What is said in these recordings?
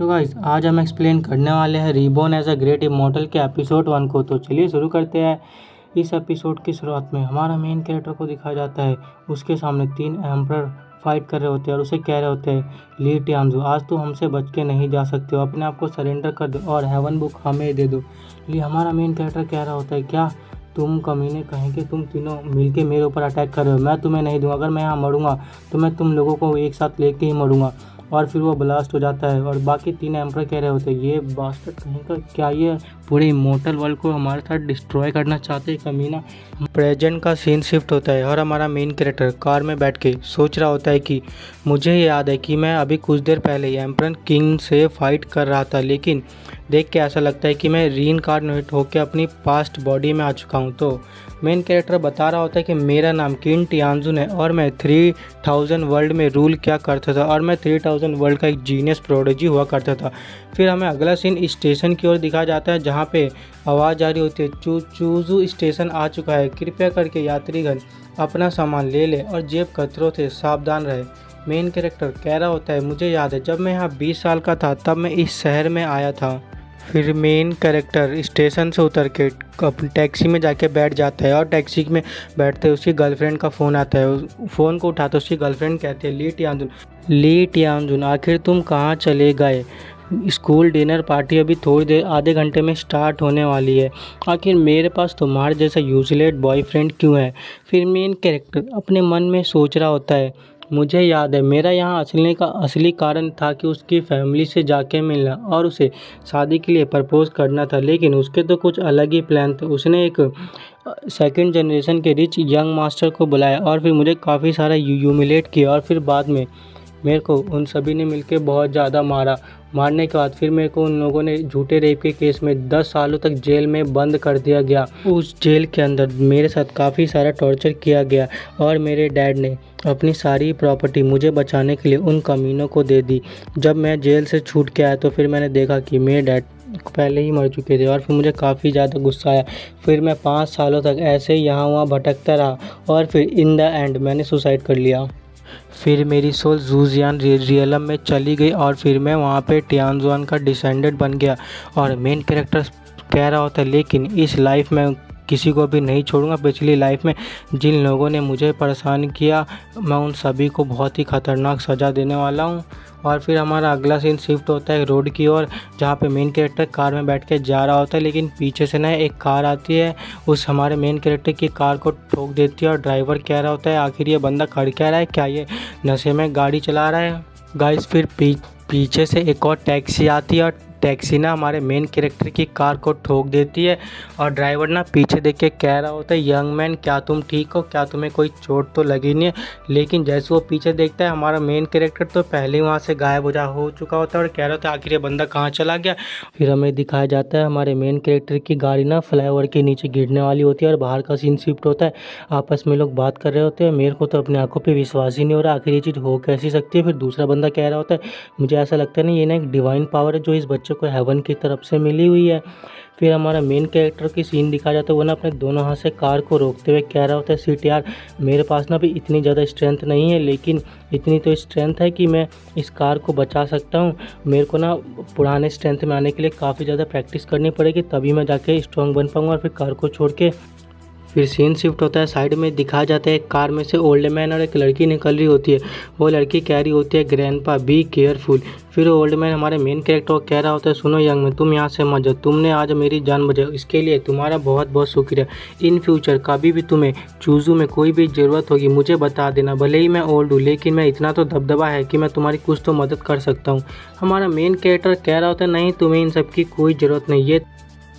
तो गाइस आज हम एक्सप्लेन करने वाले हैं reborn as a great immortal के एपिसोड 1 को। तो चलिए शुरू करते हैं। इस एपिसोड की शुरुआत में हमारा मेन कैरेक्टर को दिखाया जाता है। उसके सामने 3 एम्परर फाइट कर रहे होते हैं और उसे कह रहे होते हैं, ली टियांजू, आज तू हमसे बच के नहीं जा सकते हो, अपने आप को सरेंडर कर दो और हेवन बुक हमें दे दो। ली हमारा मेन कैरेक्टर कह रहा होता है, क्या तुम कमीने कहेंगे, तुम तीनों मिलके मेरे ऊपर अटैक कर रहे हो, मैं तुम्हें नहीं दूंगा, अगर मैं यहाँ मरूंगा तो मैं तुम लोगों को एक साथ लेके ही मरूंगा। और फिर वो ब्लास्ट हो जाता है और बाकी 3 एम्पर कह रहे होते हैं, ये बास्टर्ड कहीं का, क्या ये पूरे इमोर्टल वर्ल्ड को हमारे साथ डिस्ट्रॉय करना चाहते हैं कमीना। प्रेजेंट का सीन शिफ्ट होता है और हमारा मेन कैरेक्टर कार में बैठ के सोच रहा होता है कि मुझे याद है कि मैं अभी कुछ देर पहले ही एम्परर किंग से फाइट कर रहा था, लेकिन देख के ऐसा लगता है कि मैं रीइंकार्नेट होकर अपनी पास्ट बॉडी में आ चुका हूँ। तो मेन कैरेक्टर बता रहा होता है कि मेरा नाम किन टियांजुन है और मैं 3000 वर्ल्ड में रूल क्या करता था और मैं 3000 वर्ल्ड का एक जीनियस प्रोडिजी हुआ करता था। फिर हमें अगला सीन स्टेशन की ओर दिखाया जाता है जहाँ पे आवाज़ आ रही होती है, चूजू स्टेशन आ चुका है, कृपया करके यात्रीगण अपना सामान ले ले और जेब कतरों से सावधान रहे। मेन कैरेक्टर कह रहा होता है, मुझे याद है जब मैं यहाँ 20 साल का था तब मैं इस शहर में आया था। फिर मेन कैरेक्टर स्टेशन से उतर के अपनी टैक्सी में जाके बैठ जाता है और टैक्सी में बैठते उसकी गर्लफ्रेंड का फ़ोन आता है। फ़ोन को उठाते उसकी गर्लफ्रेंड कहती है, ली टियांजुन आखिर तुम कहाँ चले गए, स्कूल डिनर पार्टी अभी थोड़ी देर आधे घंटे में स्टार्ट होने वाली है, आखिर मेरे पास तुम्हारे जैसा यूजलेस बॉयफ्रेंड क्यों है। फिर मेन कैरेक्टर अपने मन में सोच रहा होता है, मुझे याद है मेरा यहाँ असली कारण था कि उसकी फैमिली से जाके मिलना और उसे शादी के लिए प्रपोज करना था, लेकिन उसके तो कुछ अलग ही प्लान थे। उसने एक सेकंड जनरेशन के रिच यंग मास्टर को बुलाया और फिर मुझे काफ़ी सारा ह्यूमिलेट किया और फिर बाद में मेरे को उन सभी ने मिलकर बहुत ज़्यादा मारने के बाद फिर मेरे को उन लोगों ने झूठे रेप के केस में 10 सालों तक जेल में बंद कर दिया गया। उस जेल के अंदर मेरे साथ काफ़ी सारा टॉर्चर किया गया और मेरे डैड ने अपनी सारी प्रॉपर्टी मुझे बचाने के लिए उन कमीनों को दे दी। जब मैं जेल से छूट के आया तो फिर मैंने देखा कि मेरे डैड पहले ही मर चुके थे और फिर मुझे काफ़ी ज़्यादा गुस्सा आया। फिर मैं 5 सालों तक ऐसे ही यहाँ वहाँ भटकता रहा और फिर इन द एंड मैंने सुसाइड कर लिया। फिर मेरी सोल जूजियान रियलम में चली गई और फिर मैं वहाँ पे टियांजुआन का डिसेंडेंट बन गया। और मेन कैरेक्टर कह रहा होता है, लेकिन इस लाइफ में किसी को भी नहीं छोड़ूंगा, पिछली लाइफ में जिन लोगों ने मुझे परेशान किया मैं उन सभी को बहुत ही ख़तरनाक सज़ा देने वाला हूँ। और फिर हमारा अगला सीन शिफ्ट होता है रोड की ओर जहाँ पे मेन कैरेक्टर कार में बैठ के जा रहा होता है, लेकिन पीछे से ना एक कार आती है, उस हमारे मेन कैरेक्टर की कार को ठोक देती है और ड्राइवर कह रहा होता है, आखिर ये बंदा कर क्या रहा है, क्या ये नशे में गाड़ी चला रहा है। गाइस फिर पीछे से एक और टैक्सी आती है और टैक्सी ना हमारे मेन कैरेक्टर की कार को ठोक देती है और ड्राइवर ना पीछे देख के कह रहा होता है, यंग मैन क्या तुम ठीक हो, क्या तुम्हें कोई चोट तो लगी नहीं है। लेकिन जैसे वो पीछे देखता है हमारा मेन कैरेक्टर तो पहले ही वहाँ से गायब हो चुका होता है और कह रहा होता है आखिर ये बंदा कहाँ चला गया। फिर हमें दिखाया जाता है हमारे मेन कैरेक्टर की गाड़ी ना फ्लाईओवर के नीचे गिरने वाली होती है और बाहर का सीन शिफ्ट होता है। आपस में लोग बात कर रहे होते हैं, मेरे को तो अपनी आंखों पर विश्वास ही नहीं हो रहा, आखिर ये चीज़ हो कैसी सकती है। फिर दूसरा बंदा कह रहा होता है, मुझे ऐसा लगता है ना ये ना एक डिवाइन पावर है जो इस बच्चे को हेवन की तरफ से मिली हुई है। फिर हमारा मेन कैरेक्टर की सीन दिखाया जाता है, वो ना अपने दोनों हाथ से कार को रोकते हुए कह रहा होता है, सीट यार मेरे पास ना भी इतनी ज़्यादा स्ट्रेंथ नहीं है, लेकिन इतनी तो स्ट्रेंथ है कि मैं इस कार को बचा सकता हूँ। मेरे को ना पुराने स्ट्रेंथ में आने के लिए काफ़ी ज़्यादा प्रैक्टिस करनी पड़ेगी, तभी मैं जाके स्ट्रॉन्ग बन पाऊँगा। और फिर कार को छोड़ के फिर सीन शिफ्ट होता है, साइड में दिखाया जाता है एक कार में से ओल्ड मैन और एक लड़की निकल रही होती है। वो लड़की कह रही होती है, ग्रैंडपा बी केयरफुल। फिर ओल्ड मैन हमारे मेन कैरेक्टर को कह रहा होता है, सुनो यंग मैन तुम यहाँ से मत जाओ, तुमने आज मेरी जान बचाई, इसके लिए तुम्हारा बहुत बहुत शुक्रिया। इन फ्यूचर कभी भी तुम्हें चूजू में कोई भी ज़रूरत होगी मुझे बता देना, भले ही मैं ओल्ड हूँ लेकिन मैं इतना तो दबदबा है कि मैं तुम्हारी कुछ तो मदद कर सकता हूँ। हमारा मेन कैरेक्टर कह रहा होता है, नहीं तुम्हें इन सब की कोई ज़रूरत नहीं है।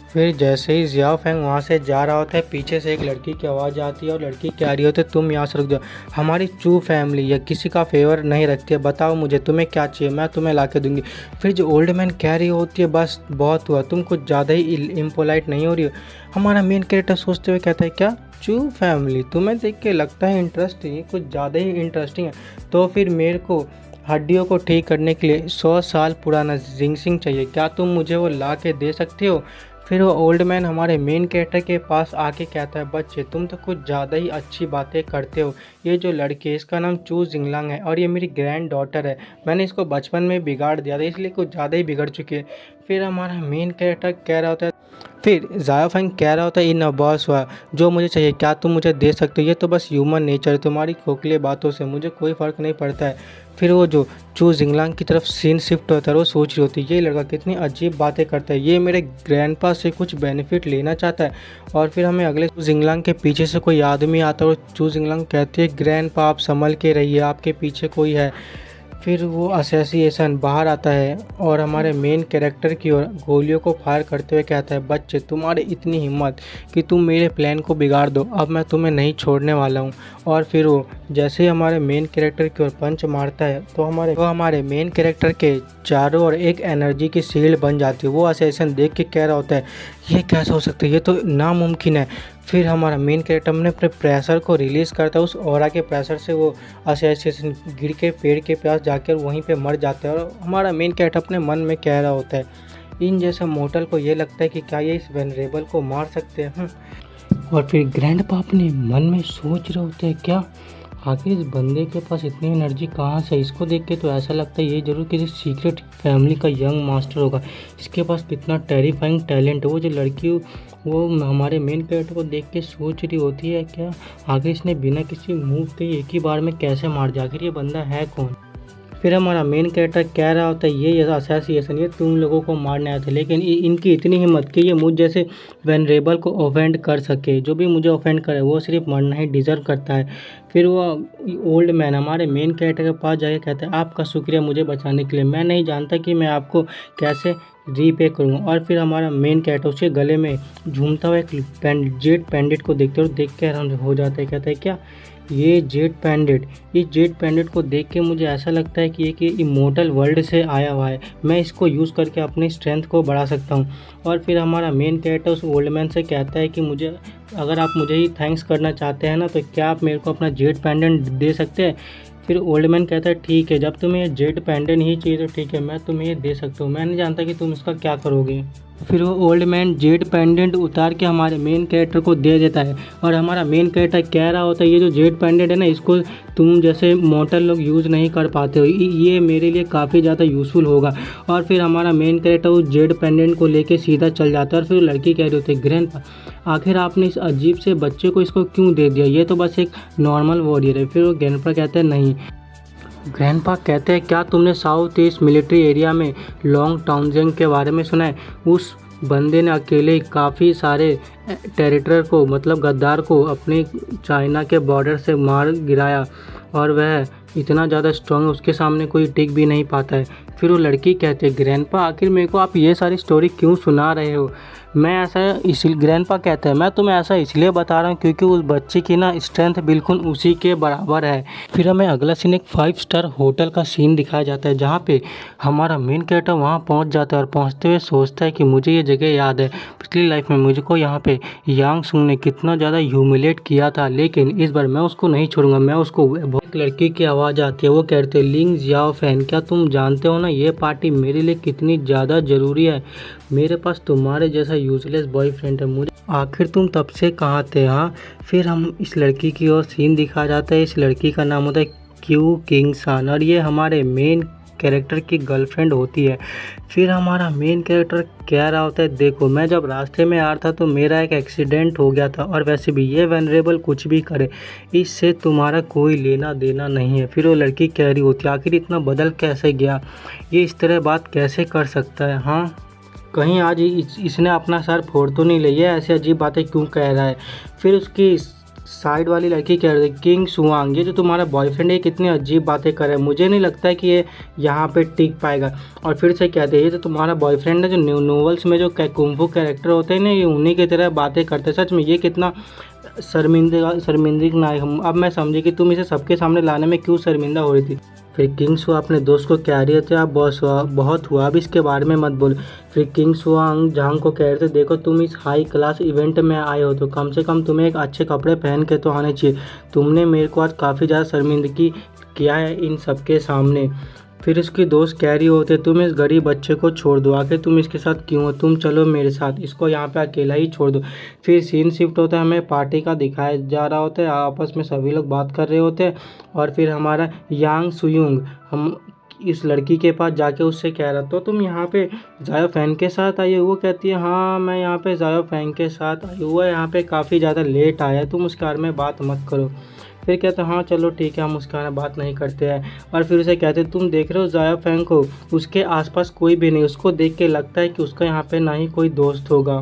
फिर जैसे ही जियाओ फेंग वहाँ से जा रहा होता है, पीछे से एक लड़की की आवाज़ आती है और लड़की कह रही होती है, तुम यहाँ से रुक जाओ, हमारी चू फैमिली या किसी का फेवर नहीं रखती है, बताओ मुझे तुम्हें क्या चाहिए, मैं तुम्हें ला के दूँगी। फिर जो ओल्ड मैन कह रही होती है, बस बहुत हुआ, तुम कुछ ज़्यादा ही इम्पोलाइट नहीं हो रही हो। हमारा मेन कैरेक्टर सोचते हुए कहता है, क्या चू फैमिली, तुम्हें देख के लगता है इंटरेस्टिंग, कुछ ज़्यादा ही इंटरेस्टिंग है, तो फिर मेरे को हड्डियों को ठीक करने के लिए 100 साल पुराना जिंगसिंग चाहिए, क्या तुम मुझे वो ला के दे सकते हो। फिर वो ओल्ड मैन हमारे मेन कैरेक्टर के पास आके कहता है, बच्चे तुम तो कुछ ज़्यादा ही अच्छी बातें करते हो। ये जो लड़की है इसका नाम चू जिंगलांग है और ये मेरी ग्रैंड डॉटर है। मैंने इसको बचपन में बिगाड़ दिया था, इसलिए कुछ ज़्यादा ही बिगड़ चुकी है। फिर हमारा मेन कैरेक्टर कह रहा होता है, फिर ज़ाओफेंग कह रहा होता है, इन बॉस हुआ जो मुझे चाहिए क्या तुम मुझे दे सकते हो? ये तो बस ह्यूमन नेचर है, तुम्हारी खोखले बातों से मुझे कोई फ़र्क नहीं पड़ता है। फिर वो जो चू जिंगलांग की तरफ सीन शिफ्ट होता है, वो सोच रही होती है ये लड़का कितनी अजीब बातें करता है, ये मेरे ग्रैंडपा से कुछ बेनिफिट लेना चाहता है। और फिर हमें अगले चू जिंगलांग के पीछे से कोई आदमी आता है और चू जिंगलांग कहती है, ग्रैंडपा आप संभल के रहिए, आपके पीछे कोई है। फिर वो असोसिएशन बाहर आता है और हमारे मेन कैरेक्टर की ओर गोलियों को फायर करते हुए कहता है, बच्चे तुम्हारी इतनी हिम्मत कि तुम मेरे प्लान को बिगाड़ दो, अब मैं तुम्हें नहीं छोड़ने वाला हूँ। और फिर वो जैसे ही हमारे मेन कैरेक्टर की ओर पंच मारता है तो हमारे मेन कैरेक्टर के चारों ओर एक एनर्जी की शील्ड बन जाती है। वो असोसिएशन देख के कह रहा होता है, ये कैसे हो सकता है, ये तो नामुमकिन है। फिर हमारा मेन कैरेक्टर ने अपने प्रेशर को रिलीज़ करता है, उस ऑरा के प्रेशर से वो असोसिएशन गिर के पेड़ के पास जाकर वहीं पे मर जाता है। और हमारा मेन कैरेक्टर अपने मन में कह रहा होता है, इन जैसे मोर्टल को ये लगता है कि क्या ये इस वेनरेबल को मार सकते हैं। और फिर ग्रैंडपा अपने मन में सोच रहे होते हैं, क्या आखिर इस बंदे के पास इतनी एनर्जी कहाँ से? इसको देख के तो ऐसा लगता है ये जरूर किसी सीक्रेट फैमिली का यंग मास्टर होगा, इसके पास कितना टेरिफाइंग टैलेंट है। वो जो लड़की वो हमारे मेन कैरेक्टर को देख के सोच रही होती है, क्या आखिर इसने बिना किसी मूव के एक ही बार में कैसे मार दिया, आखिर ये बंदा है कौन? फिर हमारा मेन कैरेक्टर कह रहा होता है, ये असोसिएशन ये तुम लोगों को मारने आए थे, लेकिन इनकी इतनी हिम्मत कि ये मुझ जैसे वेनरेबल को ऑफेंड कर सके। जो भी मुझे ऑफेंड करे वो सिर्फ मरना ही डिज़र्व करता है। फिर वो ओल्ड मैन हमारे मेन कैरेक्टर के पास जाके कहता है, आपका शुक्रिया मुझे बचाने के लिए, मैं नहीं जानता कि मैं आपको कैसे रीपे करूँगा। और फिर हमारा मेन कैरेक्टर उसके गले में झूमता हुआ एक जेट पैंडेट को देखते और देख के हैरान हो जाता है, कहता है, क्या ये जेट पैंडेट को देख के मुझे ऐसा लगता है कि ये इमोर्टल वर्ल्ड से आया हुआ है, मैं इसको यूज़ करके अपनी स्ट्रेंथ को बढ़ा सकता हूँ। और फिर हमारा मेन कैरेक्टर उस ओल्ड मैन से कहता है कि मुझे अगर आप मुझे ही थैंक्स करना चाहते हैं ना, तो क्या आप मेरे को अपना जेट पैंडेंट दे सकते हैं? फिर ओल्ड मैन कहता है, ठीक है, जब तुम्हें जेट पैंडेंट ही चाहिए तो ठीक है, मैं तुम्हें ये दे सकता हूँ, मैं नहीं जानता कि तुम इसका क्या करोगे। फिर वो ओल्ड मैन जेट पेंडेंट उतार के हमारे मेन कैरेक्टर को दे देता है और हमारा मेन कैरेक्टर कह रहा होता है, ये जो जेट पेंडेंट है ना, इसको तुम जैसे मॉर्टल लोग यूज़ नहीं कर पाते हो, ये मेरे लिए काफ़ी ज़्यादा यूज़फुल होगा। और फिर हमारा मेन कैरेक्टर उस जेट पेंडेंट को लेके सीधा चल जाता है। और फिर लड़की कह रही होती है, ग्रैंडपा आखिर आपने इस अजीब से बच्चे को इसको क्यों दे दिया, ये तो बस एक नॉर्मल वॉरियर है। फिर वो ग्रैंडपा कहते हैं, नहीं। ग्रैंडपा कहते हैं, क्या तुमने साउथ ईस्ट मिलिट्री एरिया में लॉन्ग टाउनजेंग के बारे में सुना है? उस बंदे ने अकेले काफ़ी सारे टेरिटर को, मतलब गद्दार को, अपने चाइना के बॉर्डर से मार गिराया और वह इतना ज़्यादा स्ट्रॉन्ग है, उसके सामने कोई टिक भी नहीं पाता है। फिर वो लड़की कहती है, ग्रैंडपा आखिर मेरे को आप ये सारी स्टोरी क्यों सुना रहे हो? मैं ऐसा इसी ग्रैंडपा कहता है, मैं तुम्हें ऐसा इसलिए बता रहा हूँ क्योंकि उस बच्चे की ना स्ट्रेंथ बिल्कुल उसी के बराबर है। फिर हमें अगला सीन एक 5 स्टार होटल का सीन दिखाया जाता है, जहाँ पे हमारा मेन कैरेक्टर वहाँ पहुँच जाता है और पहुँचते हुए सोचता है कि मुझे ये जगह याद है, पिछली लाइफ में मुझको यहाँ पे यांग सुंग ने कितना ज़्यादा ह्यूमिलेट किया था, लेकिन इस बार मैं उसको नहीं छोड़ूंगा, मैं उसको। एक लड़की की आवाज़ आती है, वो कहते हैं, लिंग जियाओ फैन, क्या तुम जानते हो ना ये पार्टी मेरे लिए कितनी ज़्यादा ज़रूरी है? मेरे पास तुम्हारे जैसा यूजलेस बॉयफ्रेंड है, मुझे आखिर तुम तब से कहाँ थे? हाँ। फिर हम इस लड़की की ओर सीन दिखा जाता है, इस लड़की का नाम होता है क्यू किंग सान और ये हमारे मेन कैरेक्टर की गर्लफ्रेंड होती है। फिर हमारा मेन कैरेक्टर कह रहा होता है, देखो मैं जब रास्ते में आ रहा था तो मेरा एक एक्सीडेंट हो गया था और वैसे भी ये वेनरेबल कुछ भी करे इससे तुम्हारा कोई लेना देना नहीं है। फिर वो लड़की कह रही होती है, आखिर इतना बदल कैसे गया, ये इस तरह बात कैसे कर सकता है? हाँ, कहीं आज इसने अपना सर फोड़ तो नहीं लिया, ऐसे अजीब बातें क्यों कह रहा है? फिर उसकी साइड वाली लड़की कह रही है, किंग सुआंग, ये जो तुम्हारा बॉयफ्रेंड है कितनी अजीब बातें करे, मुझे नहीं लगता है कि ये यहाँ पे टिक पाएगा। और फिर से कहते हैं, ये तो तुम्हारा बॉयफ्रेंड है, जो नोवेल्स में जो कुंफू कैरेक्टर होते हैं ना, ये उन्हीं की तरह बातें करते हैं। सच में ये कितना शर्मिंदगी नायक। अब मैं समझी कि तुम इसे सबके सामने लाने में क्यों शर्मिंदा हो रही थी। फिर किंग सुआ अपने दोस्त को कह रही थे, आप बहुत हुआ, अब इसके बारे में मत बोल। फिर किंग सुआंग जहांग को कह रहे थे, देखो तुम इस हाई क्लास इवेंट में आए हो तो कम से कम तुम्हें एक अच्छे कपड़े पहन के तो आने चाहिए, तुमने मेरे को आज काफ़ी ज़्यादा शर्मिंदगी किया है इन सबके सामने। फिर उसकी दोस्त कह रही होते तुम इस गरीब बच्चे को छोड़ दो, आखिर तुम इसके साथ क्यों हो, तुम चलो मेरे साथ, इसको यहाँ पे अकेला ही छोड़ दो। फिर सीन शिफ्ट होता है, हमें पार्टी का दिखाया जा रहा होता है, आपस में सभी लोग बात कर रहे होते हैं। और फिर हमारा यांग सुयुंग हम इस लड़की के पास जाके उससे कह रहा तो तुम यहाँ पे जायो फैन के साथ आई हो। वो कहती है हाँ मैं यहाँ पे जायो फैन के साथ आई हुआ, यहाँ पे काफ़ी ज़्यादा लेट आया है, तुम उसके बारे में बात मत करो। फिर कहते हैं हाँ चलो ठीक है, हम उसके बारे में बात नहीं करते हैं। और फिर उसे कहते तुम देख रहे हो जाया फैंग को, उसके आसपास कोई भी नहीं, उसको देख के लगता है कि उसका यहाँ पे ना ही कोई दोस्त होगा,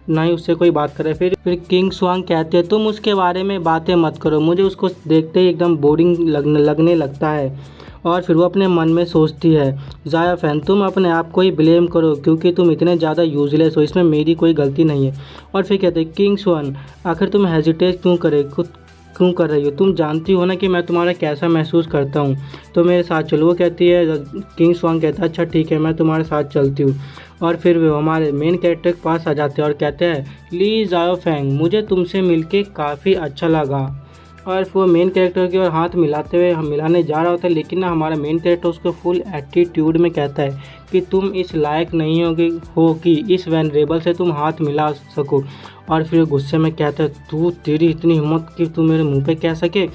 ना ही उससे कोई बात करे। फिर किंग स्वांग कहते हैं तुम उसके बारे में बातें मत करो, मुझे उसको देखते ही एकदम बोरिंग लगने लगता है। और फिर वो अपने मन में सोचती है जाया फैन तुम अपने आप को ही ब्लेम करो क्योंकि तुम इतने ज़्यादा यूजलेस हो, इसमें मेरी कोई गलती नहीं है। और फिर कहते हैं किंग स्वान आखिर तुम हेजिटेट क्यों कर रही हो, तुम जानती हो ना कि मैं तुम्हारा कैसा महसूस करता हूँ, तो मेरे साथ चलो। वो कहती है किंग स्वांग कहता है अच्छा ठीक है मैं तुम्हारे साथ चलती हूँ। और फिर वो हमारे मेन कैरेक्टर के पास आ जाते हैं और कहते हैं ली जाओ फैंग मुझे तुमसे मिलके काफ़ी अच्छा लगा। और वो मेन कैरेक्टर की ओर हाथ मिलाते हुए हम मिलाने जा रहा होता है, लेकिन ना हमारा मेन कैरेक्टर उसको फुल एटीट्यूड में कहता है कि तुम इस लायक नहीं हो कि इस वैनरेबल से तुम हाथ मिला सको। और फिर गुस्से में कहता है तू तेरी इतनी हिम्मत कि तू मेरे मुंह पे कह सके।